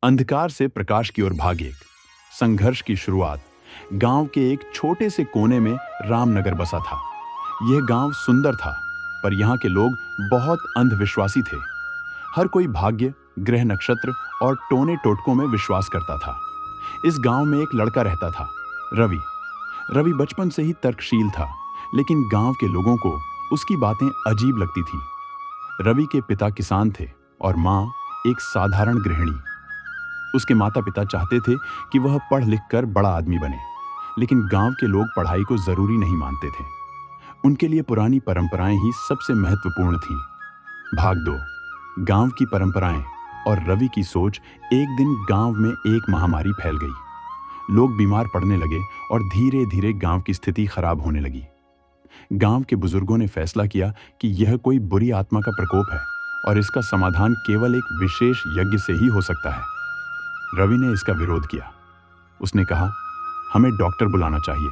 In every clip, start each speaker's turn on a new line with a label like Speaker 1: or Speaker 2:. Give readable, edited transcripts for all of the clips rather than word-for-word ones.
Speaker 1: अंधकार से प्रकाश की ओर भागे। संघर्ष की शुरुआत गांव के एक छोटे से कोने में रामनगर बसा था। यह गांव सुंदर था, पर यहाँ के लोग बहुत अंधविश्वासी थे। हर कोई भाग्य, ग्रह नक्षत्र और टोने टोटकों में विश्वास करता था। इस गांव में एक लड़का रहता था, रवि। रवि बचपन से ही तर्कशील था, लेकिन गांव के लोगों को उसकी बातें अजीब लगती थी। रवि के पिता किसान थे और माँ एक साधारण गृहिणी। उसके माता पिता चाहते थे कि वह पढ़ लिख कर बड़ा आदमी बने, लेकिन गांव के लोग पढ़ाई को जरूरी नहीं मानते थे। उनके लिए पुरानी परंपराएं ही सबसे महत्वपूर्ण थीं। भाग 2। गांव की परंपराएं और रवि की सोच। एक दिन गांव में एक महामारी फैल गई। लोग बीमार पड़ने लगे और धीरे धीरे गांव की स्थिति खराब होने लगी। गांव के बुजुर्गों ने फैसला किया कि यह कोई बुरी आत्मा का प्रकोप है और इसका समाधान केवल एक विशेष यज्ञ से ही हो सकता है। रवि ने इसका विरोध किया। उसने कहा, हमें डॉक्टर बुलाना चाहिए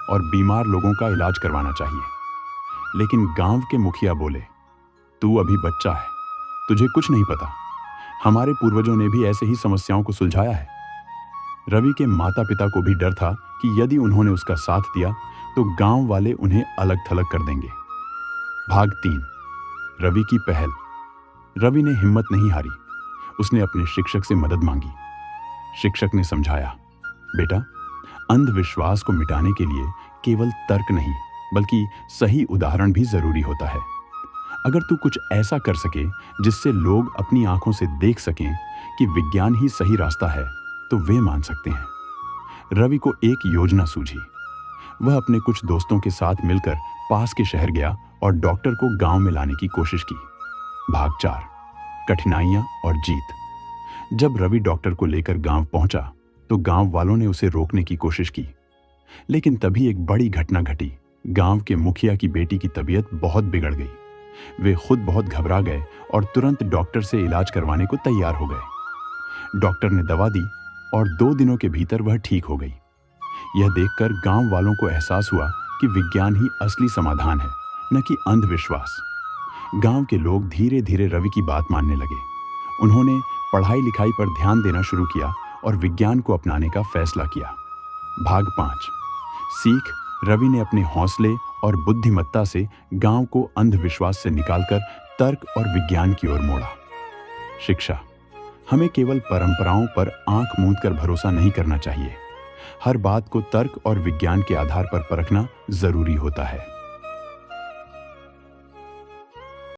Speaker 1: और बीमार लोगों का इलाज करवाना चाहिए। लेकिन गांव के मुखिया बोले, तू अभी बच्चा है, तुझे कुछ नहीं पता। हमारे पूर्वजों ने भी ऐसे ही समस्याओं को सुलझाया है। रवि के माता पिता को भी डर था कि यदि उन्होंने उसका साथ दिया तो गांव वाले उन्हें अलग थलग कर देंगे। भाग 3। रवि की पहल। रवि ने हिम्मत नहीं हारी। उसने अपने शिक्षक से मदद मांगी। शिक्षक ने समझाया, बेटा, अंधविश्वास को मिटाने के लिए केवल तर्क नहीं, बल्कि सही उदाहरण भी जरूरी होता है। अगर तू कुछ ऐसा कर सके जिससे लोग अपनी आंखों से देख सकें कि विज्ञान ही सही रास्ता है, तो वे मान सकते हैं। रवि को एक योजना सूझी। वह अपने कुछ दोस्तों के साथ मिलकर पास के शहर गया और डॉक्टर को गांव में लाने की कोशिश की। भाग 4। कठिनाइयां और जीत। जब रवि डॉक्टर को लेकर गांव पहुंचा तो गांव वालों ने उसे रोकने की कोशिश की, लेकिन तभी एक बड़ी घटना घटी। गांव के मुखिया की बेटी की तबीयत बहुत बिगड़ गई। वे खुद बहुत घबरा गए और तुरंत डॉक्टर से इलाज करवाने को तैयार हो गए। डॉक्टर ने दवा दी और 2 दिनों के भीतर वह ठीक हो गई। यह देखकर गांव वालों को एहसास हुआ कि विज्ञान ही असली समाधान है, न कि अंधविश्वास। गांव के लोग धीरे धीरे रवि की बात मानने लगे। उन्होंने पढ़ाई लिखाई पर ध्यान देना शुरू किया और विज्ञान को अपनाने का फैसला किया। भाग 5। सीख। रवि ने अपने हौसले और बुद्धिमत्ता से गांव को अंधविश्वास से निकालकर तर्क और विज्ञान की ओर मोड़ा। शिक्षा। हमें केवल परंपराओं पर आंख मूंद कर भरोसा नहीं करना चाहिए। हर बात को तर्क और विज्ञान के आधार पर परखना जरूरी होता है।